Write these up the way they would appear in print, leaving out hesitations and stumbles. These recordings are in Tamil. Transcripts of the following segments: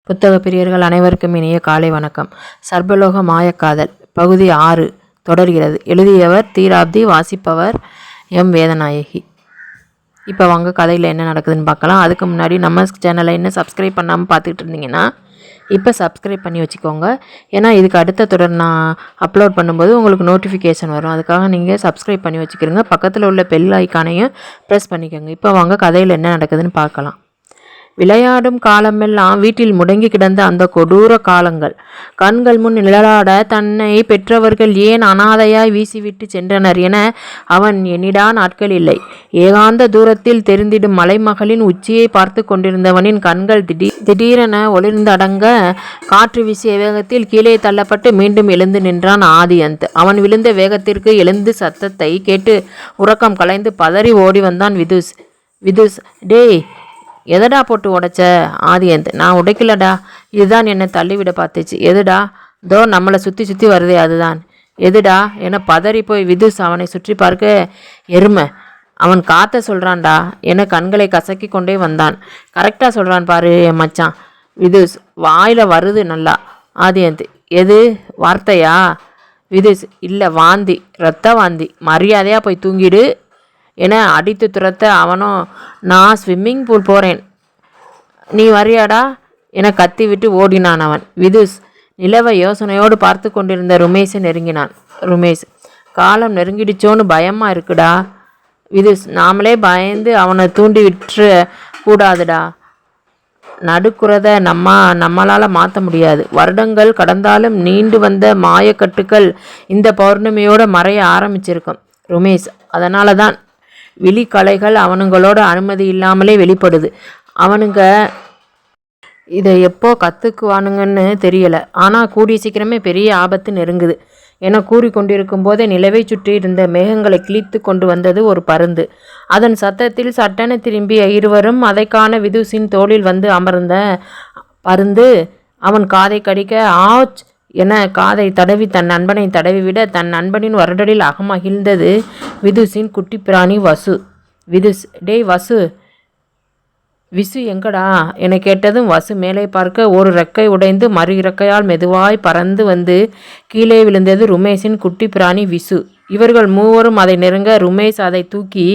புத்தக பிரியர்கள் அனைவருக்கும் இனிய காலை வணக்கம். சர்வலோக மாயக்காதல் பகுதி 6 தொடர்கிறது. எழுதியவர் தீராப்தி, வாசிப்பவர் எம் வேதநாயகி. இப்போ வாங்க கதையில் என்ன நடக்குதுன்னு பார்க்கலாம். அதுக்கு முன்னாடி நம்ம சேனலை இன்னும் சப்ஸ்கிரைப் பண்ணாமல் பார்த்துக்கிட்டு இருந்தீங்கன்னா இப்போ சப்ஸ்கிரைப் பண்ணி வச்சுக்கோங்க. ஏன்னா இதுக்கு அடுத்த தொடர் நான் அப்லோட் பண்ணும்போது உங்களுக்கு நோட்டிஃபிகேஷன் வரும். அதுக்காக நீங்கள் சப்ஸ்கிரைப் பண்ணி வச்சுக்கிறோங்க. பக்கத்தில் உள்ள பெல் ஐக்கானையும் ப்ரெஸ் பண்ணிக்கோங்க. இப்போ வாங்க கதையில் என்ன நடக்குதுன்னு பார்க்கலாம். விளையாடும் காலமெல்லாம் வீட்டில் முடங்கி கிடந்த அந்த கொடூர காலங்கள் கண்கள் முன் நிழலாட தன்னை பெற்றவர்கள் ஏன் அனாதையாய் வீசிவிட்டு சென்றனர் என அவன் எண்ணிடா நாட்கள் இல்லை. ஏகாந்த தூரத்தில் தெரிந்திடும் மலைமகளின் உச்சியை பார்த்து கொண்டிருந்தவனின் கண்கள் திடீரென ஒளிர்ந்தடங்க காற்று வீசிய வேகத்தில் கீழே தள்ளப்பட்டு மீண்டும் எழுந்து நின்றான் ஆதியந்த். அவன் விழுந்த வேகத்திற்கு எழுந்து சத்தத்தை கேட்டு உறக்கம் கலைந்து பதறி ஓடி வந்தான் விதுஷ். டேய், எதடா போட்டு உடைச்ச? ஆதியந்த். நான் உடைக்கலடா, இதுதான் என்னை தள்ளிவிட பார்த்துச்சு. எதுடா? தோ நம்மளை சுற்றி சுற்றி வருதே அதுதான். எதுடா என பதறி போய் விதுஷ் அவனை சுற்றி பார்க்க, எருமை, அவன் காத்த சொல்கிறான்டா என கண்களை கசக்கி கொண்டே வந்தான். கரெக்டாக சொல்கிறான் பாரு என் மச்சான். விதுஷ். வாயில் வருது நல்லா. ஆதியந்த். எது வார்த்தையா? விதுஷ். இல்லை, வாந்தி, இரத்த வாந்தி. மரியாதையாக போய் தூங்கிடு என அடித்து துரத்த அவனும், நான் ஸ்விம்மிங் பூல் போகிறேன், நீ வரியாடா என கத்தி விட்டு ஓடினான் அவன். விதுஷ் நிலவை யோசனையோடு பார்த்து கொண்டிருந்த ருமேஷை நெருங்கினான். ருமேஷ். காலம் நெருங்கிடுச்சோன்னு பயமாக இருக்குடா. விதுஷ். நாமளே பயந்து அவனை தூண்டி விட்டுற கூடாதுடா. நடுக்குறதை நம்மளால் மாற்ற முடியாது. வருடங்கள் கடந்தாலும் நீண்டு வந்த மாயக்கட்டுக்கள் இந்த பௌர்ணமியோட மறைய ஆரம்பிச்சிருக்கும் ருமேஷ். அதனால தான் விழிக்கலைகள் அவனுங்களோட அனுமதி இல்லாமலே வெளிப்படுது. அவனுங்க இதை எப்போ கற்றுக்குவானுங்கன்னு தெரியலை. ஆனால் கூடிய சீக்கிரமே பெரிய ஆபத்து நெருங்குது என கூறிக்கொண்டிருக்கும் போதே நிலவை சுற்றி இருந்த மேகங்களை கிழித்து கொண்டு வந்தது ஒரு பருந்து. அதன் சத்தத்தில் சட்டென திரும்பிய இருவரும் அதை காண விதுஷின் தோளில் வந்து அமர்ந்த பருந்து அவன் காதை கடிக்க, ஆச் என காதை தடவி தன் நண்பனை தடவிவிட தன் நண்பனின் வருடலில் அகமகிழ்ந்தது விதுஷின் குட்டி பிராணி வசு. விதுஷ். டேய் வசு, விசு எங்கடா என கேட்டதும் வசு மேலே பார்க்க ஒரு ரெக்கை உடைந்து மறு இறக்கையால் மெதுவாய் பறந்து வந்து கீழே விழுந்தது ருமேஷின் குட்டி பிராணி விசு. இவர்கள் மூவரும் அதை நெருங்க ருமேஷ் அதை தூக்கி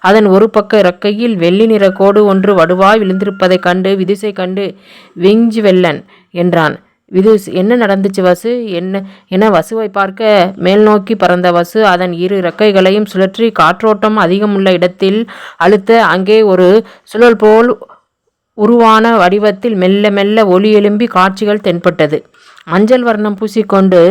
அதன் ஒரு பக்க இறக்கையில் வெள்ளி நிற கோடு ஒன்று வடுவாய் விழுந்திருப்பதைக் கண்டு விதுஷை கண்டு விஞ்ச் வெள்ளன் என்றான். விதுஷ். என்ன நடந்துச்சு வசு என வசுவை பார்க்க மேல் நோக்கி பறந்த வசு அதன் இரு இறக்கைகளையும் சுழற்றி காற்றோட்டம் அதிகமுள்ள இடத்தில் அழுத்த அங்கே ஒரு சுழல் போல் உருவான வடிவத்தில் மெல்ல மெல்ல ஒளி எழும்பி காட்சிகள் தென்பட்டது. மஞ்சள் வர்ணம் பூசிக்கொண்டு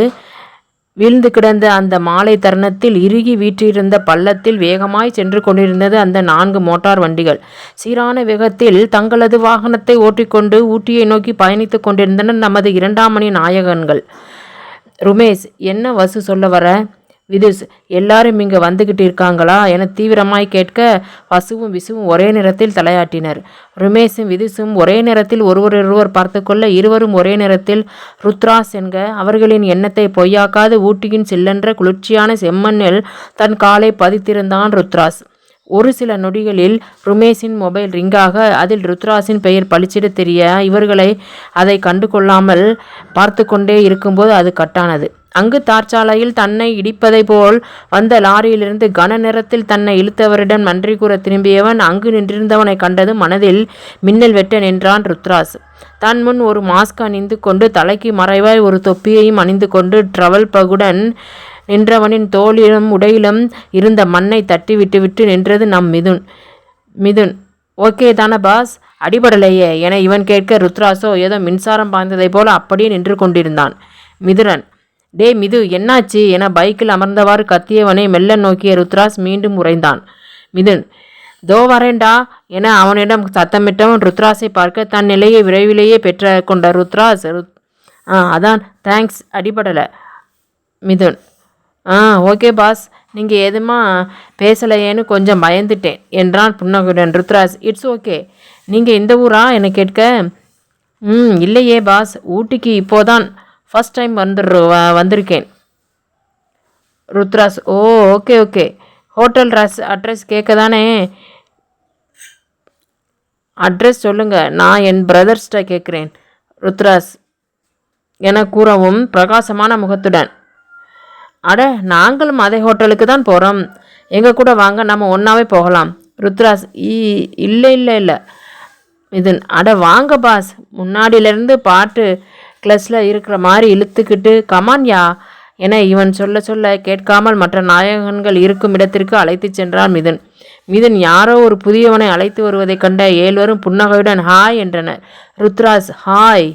வீழ்ந்து கிடந்த அந்த மாலை தருணத்தில் இறுகி வீற்றிருந்த பள்ளத்தில் வேகமாய் சென்று கொண்டிருந்தது அந்த 4 மோட்டார் வண்டிகள். சீரான வேகத்தில் தங்களது வாகனத்தை ஓட்டிக்கொண்டு ஊட்டியை நோக்கி பயணித்து கொண்டிருந்தனர் நமது 2ஆம் மணி நாயகன்கள். ருமேஷ். என்ன வசு சொல்ல வர? விதுஷ். எல்லாரும் இங்கே வந்துக்கிட்டு இருக்காங்களா என தீவிரமாய் கேட்க வசுவும் விசுவும் ஒரே நேரத்தில் தலையாட்டினர். ருமேஷும் விதுஷும் ஒரே நேரத்தில் ஒருவரொருவர் பார்த்து கொள்ள இருவரும் ஒரே நேரத்தில் ருத்ராஸ் என்க அவர்களின் எண்ணத்தை பொய்யாக்காது ஊட்டியின் சில்லென்ற குளிர்ச்சியான செம்மண்ணில் தன் காலை பதித்திருந்தான் ருத்ராஸ். ஒரு சில நொடிகளில் ருமேஷின் மொபைல் ரிங்காக அதில் ருத்ராஸின் பெயர் பளிச்சிட தெரிய இவர்களை அதை கண்டு கொள்ளாமல் பார்த்து கொண்டே இருக்கும்போது அது கட்டானது. அங்கு தார்ச்சாலையில் தன்னை இடிப்பதை போல் வந்த லாரியிலிருந்து கன நேரத்தில் தன்னை இழுத்தவரிடம் நன்றி கூற திரும்பியவன் அங்கு நின்றிருந்தவனை கண்டது மனதில் மின்னல் வெட்ட நின்றான் ருத்ராஸ். தன் முன் ஒரு மாஸ்க் அணிந்து கொண்டு தலைக்கு மறைவாய் ஒரு தொப்பியையும் அணிந்து கொண்டு ட்ரவல் பகுடன் நின்றவனின் தோளிலும் உடையிலும் இருந்த மண்ணை தட்டி விட்டு நின்றது நம் மிதுன். ஓகே தானே பாஸ், அடிபடலையே என இவன் கேட்க ருத்ராஸோ ஏதோ மின்சாரம் பாய்ந்ததை போல அப்படியே நின்று கொண்டிருந்தான். மிதுரன். டே மிது, என்னாச்சு என பைக்கில் அமர்ந்தவாறு கத்தியவனை மெல்ல நோக்கிய ருத்ராஸ் மீண்டும் உறைந்தான். மிதுன். தோ வரேண்டா என அவனிடம் சத்தமிட்டவன் ருத்ராஸை பார்க்க தன் நிலையை விரைவிலேயே பெற்ற கொண்ட ருத்ராஸ், அதான் தேங்க்ஸ், அடிபடலை. மிதுன். ஓகே பாஸ், நீங்கள் எதுமா பேசலையேன்னு கொஞ்சம் பயந்துட்டேன் என்றான் புன்னகையுடன். ருத்ராஸ். It's okay. நீங்கள் இந்த ஊரா என கேட்க, இல்லையே பாஸ், ஊட்டிக்கு இப்போதான் ஃபர்ஸ்ட் டைம் வந்திருக்கேன். ருத்ராஸ். ஓ ஓகே. ஹோட்டல் அட்ரஸ் கேட்க தானே? அட்ரஸ் சொல்லுங்கள், நான் என் பிரதர்ஸ்கிட்ட கேட்குறேன். ருத்ராஸ் என கூறவும் பிரகாசமான முகத்துடன், அட நாங்களும் அதே ஹோட்டலுக்கு தான் போகிறோம், எங்கள் கூட வாங்க, நம்ம ஒன்றாவே போகலாம். ருத்ராஸ் இல்லை இல்லை இல்லை. மிதுன், அட வாங்க பாஸ், முன்னாடியிலேருந்து பாட்டு கிளஸில் இருக்கிற மாதிரி இழுத்துக்கிட்டு கமான்யா என இவன் சொல்ல சொல்ல கேட்காமல் மற்ற நாயகன்கள் இருக்கும் இடத்திற்கு அழைத்து சென்றான் மிதுன். மிதுன் யாரோ ஒரு புதியவனை அழைத்து வருவதைக் கண்ட 7 புன்னகையுடன் ஹாய் என்றனர். ருத்ராஸ் ஹாய்.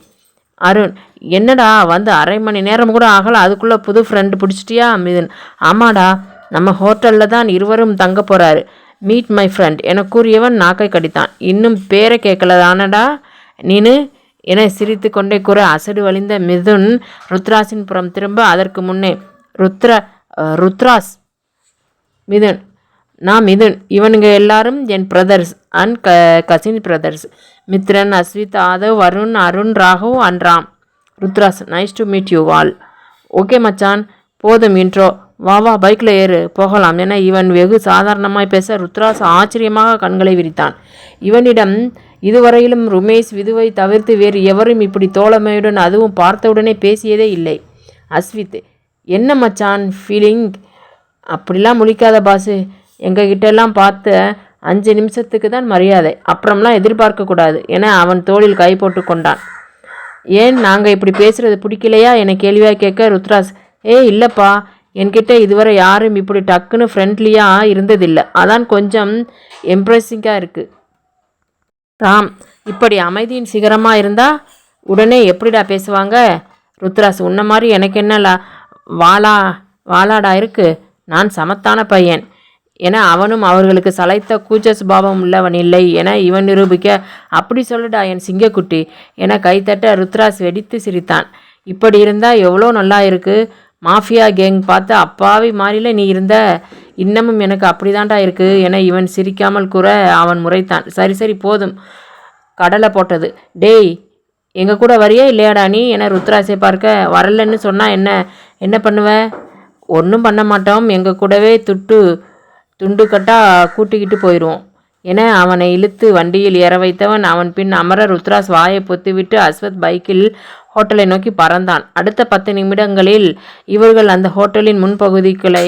அருண், என்னடா வந்து அரை மணி நேரம் கூட ஆகல, அதுக்குள்ளே புது ஃப்ரெண்டு பிடிச்சிட்டியா? மிதுன், ஆமாடா, நம்ம ஹோட்டலில் தான் இருவரும் தங்க போகிறாரு. மீட் மை ஃப்ரெண்ட் என கூறியவன் நாக்கை கடித்தான். இன்னும் பேரை கேட்கல தானடா நீனு என சிரித்து கொண்டே கூற அசடு வழிந்த மிதுன் ருத்ராஸின் புறம் திரும்ப அதற்கு முன்னே, ருத்ராஸ். மிதுன், நான் மிதுன், இவனுங்க எல்லாரும் என் brothers and cousin brothers. Mithran, Ashwith, Aadhav, Varun, Arun, Raghav and Ram. Rudras, nice to meet you all. Okay மச்சான், போதும் இன்ட்ரோ, வா வா பைக்கில் ஏறு போகலாம் என இவன் வெகு சாதாரணமாய் பேச ருத்ராஸ் ஆச்சரியமாக கண்களை விரித்தான். இவனிடம் இதுவரையிலும் ருமேஷ், விதுவை தவிர்த்து வேறு எவரும் இப்படி தோழமையுடன் அதுவும் பார்த்தவுடனே பேசியதே இல்லை. அஸ்வித், என்ன மச்சான் ஃபீலிங்? அப்படிலாம் முழிக்காத பாசு, எங்ககிட்டெல்லாம் பார்த்த 5 நிமிஷத்துக்கு தான் மரியாதை, அப்புறம்லாம் எதிர்பார்க்கக்கூடாது என அவன் தோளில் கை போட்டு கொண்டான். ஏன் நாங்கள் இப்படி பேசுகிறது பிடிக்கலையா என கேள்வியாக கேட்க ருத்ராஸ், இல்லைப்பா, என்கிட்ட இதுவரை யாரும் இப்படி டக்குன்னு ஃப்ரெண்ட்லியாக இருந்ததில்லை, அதான் கொஞ்சம் எம்ப்ரெஸிங்காக இருக்குது. ராம், இப்படி அமைதியின் சிகரமாக இருந்தால் உடனே எப்படிடா பேசுவாங்க? ருத்ராஸ், உன்ன மாதிரி எனக்கு என்ன வாளாடா இருக்கு, நான் சமத்தான பையன் என அவனும் அவர்களுக்கு சளைத்த கூச்ச சுபாவம் உள்ளவன் இல்லை என இவன் நிரூபிக்க, அப்படி சொல்லுடா என் சிங்கக்குட்டி என கைத்தட்ட ருத்ராஸ் வெடித்து சிரித்தான். இப்படி இருந்தால் எவ்வளோ நல்லா இருக்கு, மாஃபியா கேங் பார்த்து அப்பாவி மாதிரில நீ இருந்த, இன்னமும் எனக்கு அப்படிதான்டா இருக்கு என இவன் சிரிக்காமல் கூற அவன் முறைத்தான். சரி சரி போதும் கடலை போட்டது, டேய் எங்கள் கூட வரியா இல்லையாடா நீ என ருத்ராஸை பார்க்க, வரலன்னு சொன்னால் என்ன பண்ணுவ? ஒன்றும் பண்ண மாட்டோம், எங்கள் கூடவே துண்டு கட்டாக கூட்டிக்கிட்டு போயிடுவோம் என அவனை இழுத்து வண்டியில் ஏற வைத்தவன் அவன் பின் அமர ருத்ராஸ் வாயை பொத்திவிட்டு அஸ்வத் பைக்கில் ஹோட்டலை நோக்கி பறந்தான். அடுத்த 10 நிமிடங்களில் இவர்கள் அந்த ஹோட்டலின் முன்பகுதிகளை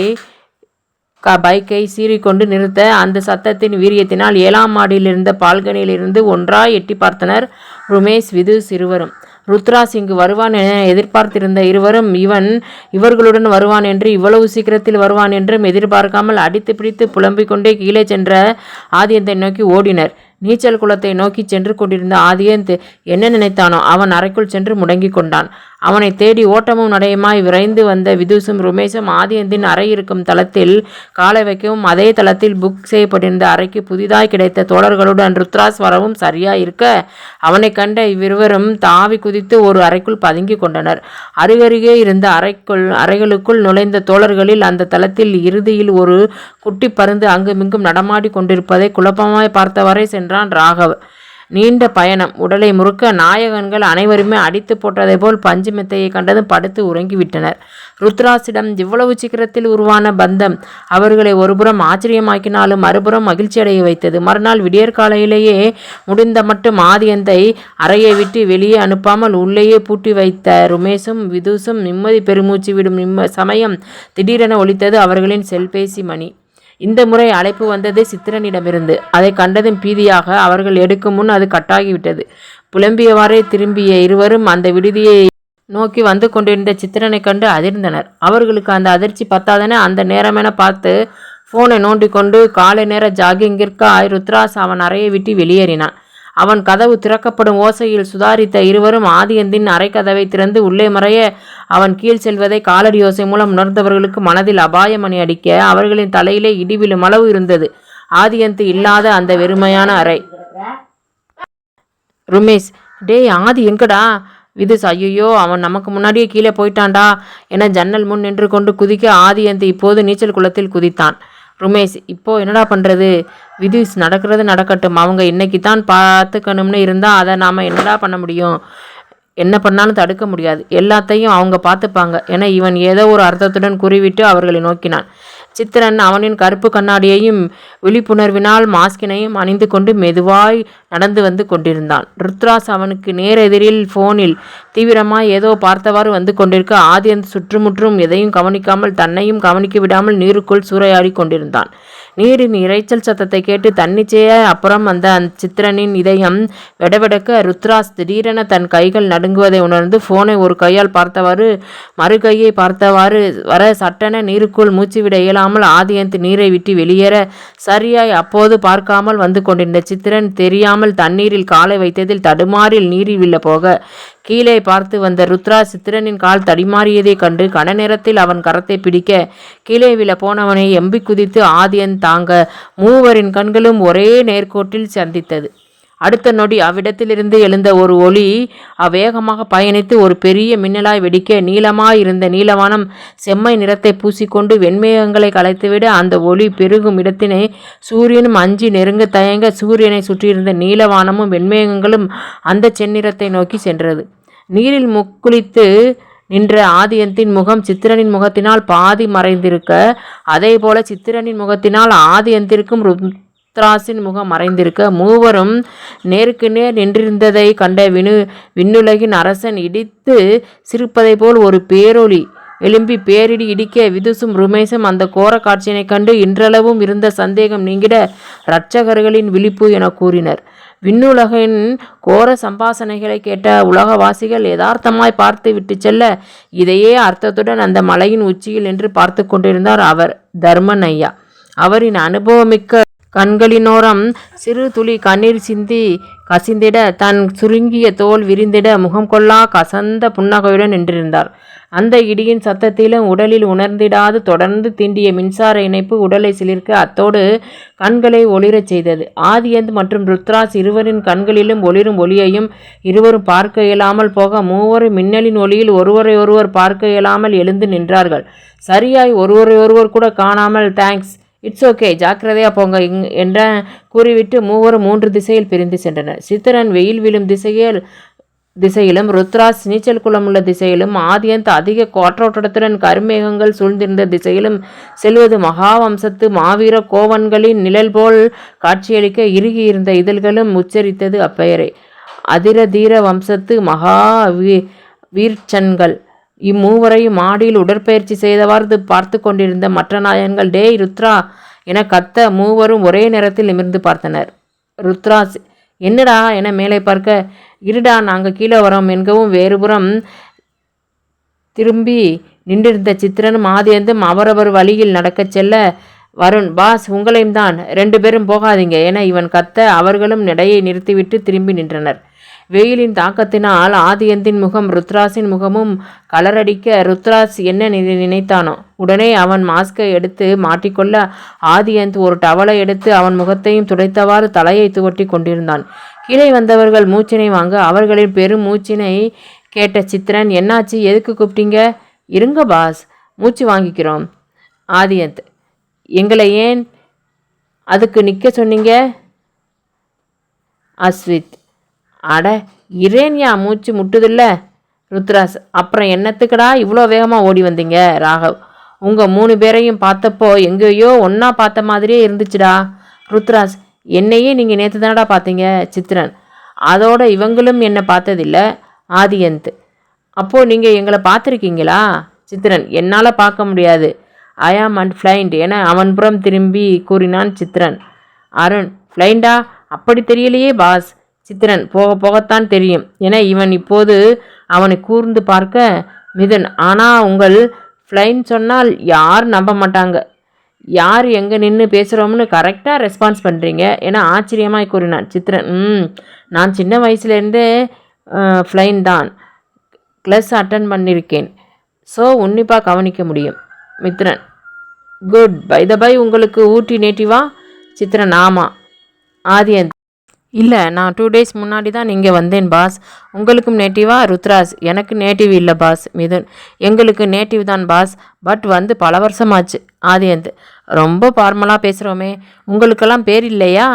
பைக்கை சீறிக்கொண்டு நிறுத்த அந்த சத்தத்தின் வீரியத்தினால் 7ஆம் மாடியில் இருந்த பால்கனியிலிருந்து ஒன்றாய் எட்டி பார்த்தனர் ருமேஷ், விது இருவரும். ருத்ராஸ் இங்கு வருவான் என எதிர்பார்த்திருந்த இருவரும் இவர்களுடன் வருவான் என்று, இவ்வளவு சீக்கிரத்தில் வருவான் என்றும் எதிர்பார்க்காமல் அடித்து பிடித்து புலம்பிக் கொண்டே கீழே சென்ற ஆதியந்தை நோக்கி ஓடினர். நீச்சல் குளத்தை நோக்கி சென்று கொண்டிருந்த ஆதியந்த் என்ன நினைத்தானோ அவன் அறைக்குள் சென்று முடங்கி கொண்டான். அவனை தேடி ஓட்டமும் நடையுமாய் விரைந்து வந்த விதுசும் ருமேஷும் ஆதியந்தின் அறை இருக்கும் தளத்தில் காலை வைக்கவும் அதே தளத்தில் புக் செய்யப்பட்டிருந்த அறைக்கு புதிதாய் கிடைத்த தோழர்களுடன் ருத்ராஸ் வரவும் சரியாய் இருக்க அவனை கண்ட இவ்விருவரும் தாவி குதித்து ஒரு அறைக்குள் பதுங்கி கொண்டனர். அருகருகே இருந்த அறைகளுக்குள் நுழைந்த தோழர்களில் அந்த தளத்தில் இறுதியில் ஒரு குட்டி பருந்து அங்குமிங்கும் நடமாடி கொண்டிருப்பதை குழப்பமாய் பார்த்தவரை சென்றான் ராகவ். நீண்ட பயணம் உடலை முறுக்க நாயகன்கள் அனைவருமே அடித்து போட்டதை போல் பஞ்சு மெத்தையை கண்டதும் படுத்து உறங்கிவிட்டனர். ருத்ராஸிடம் இவ்வளவு சீக்கிரத்தில் உருவான பந்தம் அவர்களை ஒருபுறம் ஆச்சரியமாக்கினாலும் மறுபுறம் மகிழ்ச்சி அடைய வைத்தது. மறுநாள் விடியற்காலையிலேயே முடிந்த மட்டும் ஆதியந்தை அறையை விட்டு வெளியே அனுப்பாமல் உள்ளேயே பூட்டி வைத்த ருமேஷும் விதுசும் நிம்மதி பெருமூச்சு விடும் சமயம் திடீரென ஒலித்தது அவர்களின் செல்பேசி மணி. இந்த முறை அழைப்பு வந்தது சித்திரனிடமிருந்து. அதை கண்டதும் பீதியாக அவர்கள் எடுக்கும் முன் அது கட்டாகிவிட்டது. புலம்பியவாறே திரும்பிய இருவரும் அந்த விடுதியை நோக்கி வந்து கொண்டிருந்த சித்திரனை கண்டு அதிர்ந்தனர். அவர்களுக்கு அந்த அதிர்ச்சி பத்தாதென அந்த நேரமென பார்த்து ஃபோனை நோண்டி கொண்டு காலை நேர ஜாகிங்கிற்காய் ருத்ராஸ் அவன் அறையை விட்டு வெளியேறினான். அவன் கதவு திறக்கப்படும் ஓசையில் சுதாரித்த இருவரும் ஆதியந்தின் அறை கதவை திறந்து உள்ளே மறைய அவன் கீழ் செல்வதை காலடி ஓசை மூலம் உணர்ந்தவர்களுக்கு மனதில் அபாயமணி அடிக்க அவர்களின் தலையிலே இடிவிழும் அளவு இருந்தது ஆதியந்த் இல்லாத அந்த வெறுமையான அறை. ருமேஷ், டேய் ஆதி எங்கடா? விதுஸ், ஐயோ அவன் நமக்கு முன்னாடியே கீழே போயிட்டான்டா என ஜன்னல் முன் நின்று கொண்டு குதிக்க ஆதியந்த் இப்போது நீச்சல் குளத்தில் குதித்தான். ருமேஷ், இப்போ என்னடா பண்ணுறது? விதுஸ், நடக்கிறது நடக்கட்டும், அவங்க இன்னைக்கு தான் பார்த்துக்கணும்னு இருந்தால் அதை நாம் என்னடா பண்ண முடியும்? என்ன பண்ணாலும் தடுக்க முடியாது, எல்லாத்தையும் அவங்க பார்த்துப்பாங்க என இவன் ஏதோ ஒரு அர்த்தத்துடன் கூறிவிட்டு அவர்களை நோக்கினான். சித்திரன் அவனின் கருப்பு கண்ணாடியையும் விழிப்புணர்வினால் மாஸ்கினையும் அணிந்து கொண்டு மெதுவாய் நடந்து வந்து கொண்டிருந்தான். ருத்ராஸ் அவனுக்கு நேரெதிரில் போனில் தீவிரமாய் ஏதோ பார்த்தவாறு வந்து கொண்டிருக்க ஆதியந்த் சுற்றுமுற்றும் எதையும் கவனிக்காமல் தன்னையும் கவனிக்க விடாமல் நீருக்குள் சூறையாடி கொண்டிருந்தான். நீரின் இரைச்சல் சத்தத்தை கேட்டு தன்னிச்சைய அப்புறம் அந்த சித்திரனின் இதயம் வெடவெடக்க ருத்ராஸ் திடீரென தன் கைகள் நடுங்குவதை உணர்ந்து போனை ஒரு கையால் பார்த்தவாறு மறு கையை பார்த்தவாறு வர சட்டென நீருக்குள் மூச்சுவிட இயலாமல் ஆதியந்த் நீரை விட்டு வெளியேற சரியாய் அப்போது பார்க்காமல் வந்து கொண்டிருந்த சித்திரன் தெரியாமல் தண்ணீரில் காலை வைத்ததில் தடுமாறில் நீரில் விழ போக கீழே பார்த்து வந்த ருத்ரா சித்திரனின் கால் தடிமாறியதைக் கண்டு கன நேரத்தில் அவன் கரத்தை பிடிக்க கீழே விழ போனவனை எம்பி குதித்து ஆதியன் தாங்க மூவரின் கண்களும் ஒரே நேர்கோட்டில் சந்தித்தது. அடுத்த நொடி அவ்விடத்திலிருந்து எழுந்த ஒரு ஒளி அவ்வேகமாக பயணித்து ஒரு பெரிய மின்னலாய் வெடிக்க நீளமாயிருந்த நீலவானம் செம்மை நிறத்தை பூசிக்கொண்டு வெண்மேகங்களை கலைத்துவிட அந்த ஒளி பெருகும் இடத்தினை சூரியனும் அஞ்சி நெருங்க தயங்க சூரியனை சுற்றியிருந்த நீலவானமும் வெண்மேகங்களும் அந்த செந்நிறத்தை நோக்கி சென்றது. நீரில் முக்குளித்து நின்ற ஆதியந்தின் முகம் சித்திரனின் முகத்தினால் பாதி மறைந்திருக்க அதே போல சித்திரனின் முகத்தினால் ஆதியந்திற்கும் ருத்ராஸின் முகம் மறைந்திருக்க மூவரும் நேருக்கு நேர் நின்றிருந்ததை கண்ட விண்ணுலகின் அரசன் இடித்து சிரிப்பதை போல் ஒரு பேரொளி எழும்பி பேரிடி இடிக்க விதுசும் ருமேசும் அந்த கோர காட்சியினை கண்டு இன்றளவும் இருந்த சந்தேகம் நீங்கிட இரட்சகர்களின் விழிப்பு என கூறினர். விண்ணுலகின் கோர சம்பாசனைகளை கேட்ட உலகவாசிகள் யதார்த்தமாய் பார்த்து விட்டு செல்ல இதையே அர்த்தத்துடன் அந்த மலையின் உச்சியில் நின்று பார்த்து கொண்டிருந்தார் அவர் தர்மன் ஐயா. அவரின் அனுபவமிக்க கண்களினோரம் சிறு துளி கண்ணீர் சிந்தி கசிந்திட தன் சுருங்கிய தோல் விரிந்திட முகம் கொள்ளா கசந்த புன்னகையுடன் நின்றிருந்தார். அந்த இடியின் சத்தத்திலும் உடலில் உணர்ந்திடாது தொடர்ந்து தீண்டிய மின்சார இணைப்பு உடலை சிலிர்க்க அத்தோடு கண்களை ஒளிரச் செய்தது. ஆதியந்த் மற்றும் ருத்ராஸ் இருவரின் கண்களிலும் ஒளிரும் ஒளியையும் இருவரும் பார்க்க இயலாமல் போக மூவரும் மின்னலின் ஒளியில் ஒருவரை ஒருவர் பார்க்க இயலாமல் எழுந்து நின்றார்கள். சரியாய் ஒருவரை ஒருவர் கூட காணாமல் தேங்க்ஸ், இட்ஸ் ஓகே, ஜாக்கிரதையா போங்க என்ற கூறிவிட்டு மூவரும் 3 திசையில் பிரிந்து சென்றனர். சித்திரன் வெயில் விழும் திசையிலும் ருத்ராஸ் நீச்சல் குளம் உள்ள திசையிலும் ஆதியந்த் அதிக காற்றோட்டத்துடன் கருமேகங்கள் சூழ்ந்திருந்த திசையிலும் செல்வது மகாவம்சத்து மாவீர கோவன்களின் நிழல் போல் காட்சியளிக்க இறுகியிருந்த இதழ்களும் உச்சரித்தது அப்பெயரை. அதிரதீர வம்சத்து மகா வீர்ச்சன்கள். இம்மூவரையும் மாடியில் உடற்பயிற்சி செய்தவாறு பார்த்து கொண்டிருந்த மற்ற நாயன்கள் டேய் ருத்ரா என கத்த மூவரும் ஒரே நேரத்தில் நிமிர்ந்து பார்த்தனர். ருத்ராஸ் என்னடா என மேலே பார்க்க இருடா நாங்கள் கீழே வரோம் என்கவும் வேறுபுறம் திரும்பி நின்றிருந்த சித்திரனும் ஆதியந்தும் அவரவர் வழியில் நடக்கச் செல்ல வருண் பாஸ் உங்களையும் தான் 2 பேரும் போகாதீங்க என இவன் கத்த அவர்களும் நடையை நிறுத்திவிட்டு திரும்பி நின்றனர். வெயிலின் தாக்கத்தினால் ஆதியந்தின் முகம் ருத்ராஸின் முகமும் கலரடிக்க ருத்ராஸ் என்ன நினைத்தானோ உடனே அவன் மாஸ்கை எடுத்து மாட்டிக்கொள்ள ஆதியந்த் ஒரு டவலை எடுத்து அவன் முகத்தையும் துடைத்தவாறு தலையை துவட்டி கொண்டிருந்தான். கீழே வந்தவர்கள் மூச்சினை வாங்க அவர்களின் பெரும் மூச்சினை கேட்ட சித்திரன் என்னாச்சு, எதுக்கு கூப்பிட்டீங்க? இருங்க பாஸ், மூச்சு வாங்கிக்கிறோம். ஆதியந்த் எங்களை ஏன் அதுக்கு நிற்க சொன்னீங்க? அஸ்வித் அட இரேன்யா மூச்சு முட்டுதில்ல. ருத்ராஸ் அப்புறம் என்னத்துக்கடா இவ்வளோ வேகமாக ஓடி வந்தீங்க? ராகவ் உங்கள் 3 பேரையும் பார்த்தப்போ எங்கேயோ ஒன்றா பார்த்த மாதிரியே இருந்துச்சுடா. ருத்ராஸ் என்னையே நீங்கள் நேற்று தானடா பார்த்தீங்க. சித்திரன் அதோட இவங்களும் என்னை பார்த்ததில்ல. ஆதியந்த் அப்போது நீங்கள் எங்களை பார்த்துருக்கீங்களா? சித்திரன் என்னால் பார்க்க முடியாது. ஐ ஆம் அண்ட் ஃப்ளைண்ட் என அவன் புறம் திரும்பி கூறினான் சித்திரன். அருண் ஃப்ளைண்டா? அப்படி தெரியலையே பாஸ். சித்திரன் போக போகத்தான் தெரியும் என இவன் இப்போது அவனை கூர்ந்து பார்க்க மிதுன் ஆனால் உங்கள் ஃப்ளைன் சொன்னால் யார் நம்ப மாட்டாங்க. யார் எங்கே நின்று பேசுகிறோம்னு கரெக்டாக ரெஸ்பான்ஸ் பண்ணுறீங்க என ஆச்சரியமாய் கூறினான் சித்திரன். நான் சின்ன வயசுலேருந்தே ஃப்ளைன் தான் கிளாஸ் அட்டன் பண்ணியிருக்கேன், ஸோ உன்னிப்பாக கவனிக்க முடியும். Mithran good. Bye the bye உங்களுக்கு ஊட்டி நேட்டிவா? சித்திரன் ஆமாம். ஆதியந்த் இல்லை, நான் 2 days முன்னாடி தான் இங்கே வந்தேன் பாஸ். உங்களுக்கும் நேட்டிவா? ருத்ராஸ் எனக்கு நேட்டிவ் இல்லை பாஸ். மிதுன் எங்களுக்கு நேட்டிவ் தான் பாஸ், பட் வந்து பல வருஷமாச்சு. ஆதியந்த் ரொம்ப ஃபார்மலாக பேசுகிறோமே, உங்களுக்கெல்லாம் பேர் இல்லையா?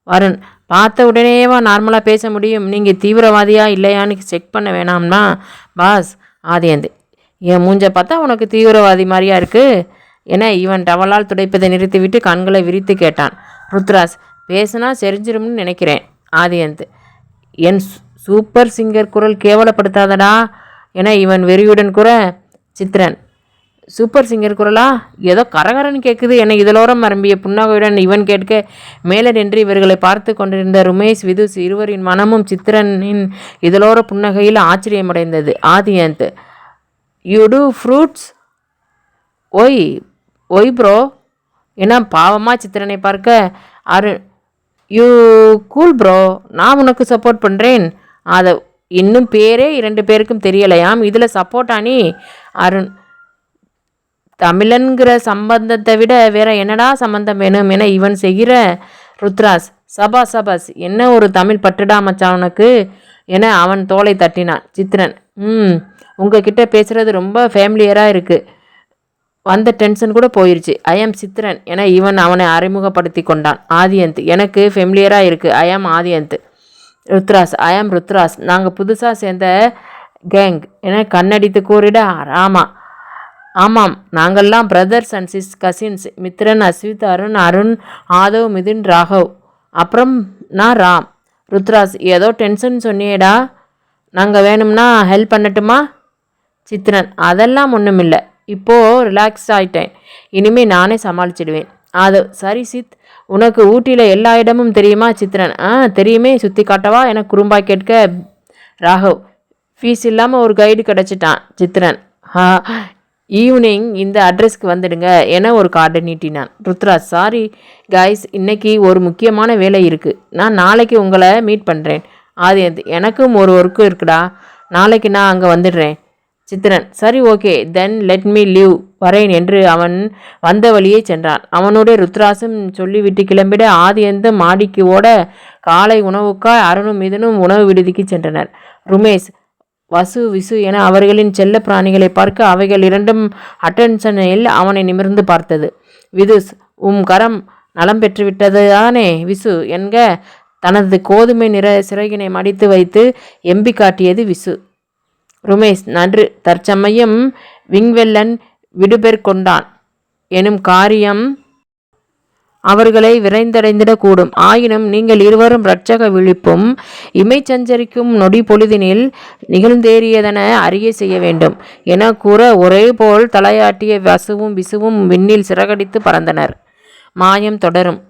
வருண் பார்த்த உடனேவா நார்மலாக பேச முடியும்? நீங்கள் தீவிரவாதியா இல்லையான்னு செக் பண்ண வேணாம்னா பாஸ். ஆதியந்த் என் மூஞ்ச பார்த்தா உனக்கு தீவிரவாதி மாதிரியா இருக்குது? என இவன் டவலால் துடைப்பதை நிறுத்திவிட்டு கண்களை விரித்து கேட்டான். ருத்ராஸ், பேசுனா செரிஞ்சிரும்னு நினைக்கிறேன். ஆதியந்த், என் சூப்பர் சிங்கர் குரல் கேவலப்படுத்தாதடா என இவன் வெறியுடன் கூற, சித்ரன், சூப்பர் சிங்கர் குரலா? ஏதோ கரகரன்னு கேட்குது என இதலோரம் மரம்பிய புன்னகையுடன் இவன் கேட்க, மேலே நின்று இவர்களை பார்த்து கொண்டிருந்த ருமேஷ், விதுஷ் இருவரின் மனமும் சித்ரனின் இதலோர புன்னகையில் ஆச்சரியமடைந்தது. Aadhiyanth, you too Brutus? Why why bro என பாவமாக சித்திரனை பார்க்க, அருண், யூ கூல் ப்ரோ, நான் உனக்கு சப்போர்ட் பண்ணுறேன். அதை இன்னும் பேரே 2 பேருக்கும் தெரியலையாம், இதில் சப்போர்ட்டா நீ? அருண், தமிழன்கிற சம்பந்தத்தை விட வேற என்னடா சம்பந்தம் வேணும் என இவன் செய்கிற. ருத்ராஸ், சபாஸ் சபாஸ், என்ன ஒரு தமிழ் பட்டுடா மச்சான் உனக்கு என அவன் தோலை தட்டினான். சித்ரன், உங்ககிட்ட பேசுகிறது ரொம்ப ஃபேமிலியராக இருக்குது, வந்த டென்ஷன் கூட போயிடுச்சு. ஐ ஆம் சித்ரன் என இவன் அவனை அறிமுகப்படுத்தி கொண்டான். ஆதியந்த், எனக்கு ஃபெமிலியராக இருக்குது, ஐ ஆம் ஆதியந்த். ருத்ராஸ், ஐ ஆம் ருத்ராஸ், நாங்கள் புதுசாக சேர்ந்த கேங் என கண்ணடித்து கூறிட, ஆமாம், நாங்கள்லாம் brothers and cousins, Mithran, Ashwith, Arun, Aadhav, Mithun, Raghav, அப்புறம் நான் ராம். ருத்ராஸ், ஏதோ டென்ஷன் சொன்னியேடா, நாங்கள் வேணும்னா ஹெல்ப் பண்ணட்டுமா? சித்ரன், அதெல்லாம் ஒன்றும் இல்லை, இப்போது ரிலாக்ஸ் ஆகிட்டேன், இனிமேல் நானே சமாளிச்சிடுவேன். ஆதவ், சரி சித், உனக்கு ஊட்டியில் எல்லா இடமும் தெரியுமா? சித்ரன், தெரியுமே, சுற்றி காட்டவா என குறும்பாய் கேட்க, ராகவ், ஃபீஸ் இல்லாமல் ஒரு கைடு கிடச்சிட்டான். சித்ரன், ஈவினிங் இந்த அட்ரஸ்க்கு வந்துடுங்க என ஒரு கார்டை நீட்டினான். ருத்ராஜ், சாரி கைஸ், இன்னைக்கு ஒரு முக்கியமான வேலை இருக்குது, நான் நாளைக்கு உங்களை மீட் பண்ணுறேன். ஆதியந்த், எனக்கும் ஒரு ஒர்க்கு இருக்குடா, நாளைக்கு நான் அங்கே வந்துடுறேன். சித்ரன், சரி ஓகே, தென் லெட் மீ லீவ், வரேன் என்று அவன் வந்த வழியே சென்றான். அவனோட ருத்ராசும் சொல்லிவிட்டு கிளம்பிட ஆதியந்தும் மாடிக்கு ஓட, காலை உணவுக்காய் அருணும் மிதுனும் உணவு விடுதிக்கு சென்றனர். ருமேஷ், வசு, விசு என அவர்களின் செல்ல பிராணிகளை பார்க்க அவைகள் இரண்டும் அட்டென்ஷனில் அவனை நிமிர்ந்து பார்த்தது. விதுஷ், கரம் நலம் பெற்றுவிட்டது தானே விசு என்க தனது கோதுமை நிற சிறகினை மடித்து வைத்து எம்பி காட்டியது விசு. ருமேஷ், நன்று, தற்சமயம் விங்வெல்லன் விடுபெற் கொண்டான் எனும் காரியம் அவர்களை விரைந்தடைந்திடக்கூடும். ஆயினும் நீங்கள் இருவரும் இரட்சக விழிப்பும் இமைச்சஞ்சரிக்கும் நொடி பொழுதினில் நிகழ்ந்தேறியதென அறிய செய்ய வேண்டும் என கூற ஒரே போல் தலையாட்டிய வசுவும் விசுவும் விண்ணில் சிறகடித்து பறந்தனர். மாயம் தொடரும்.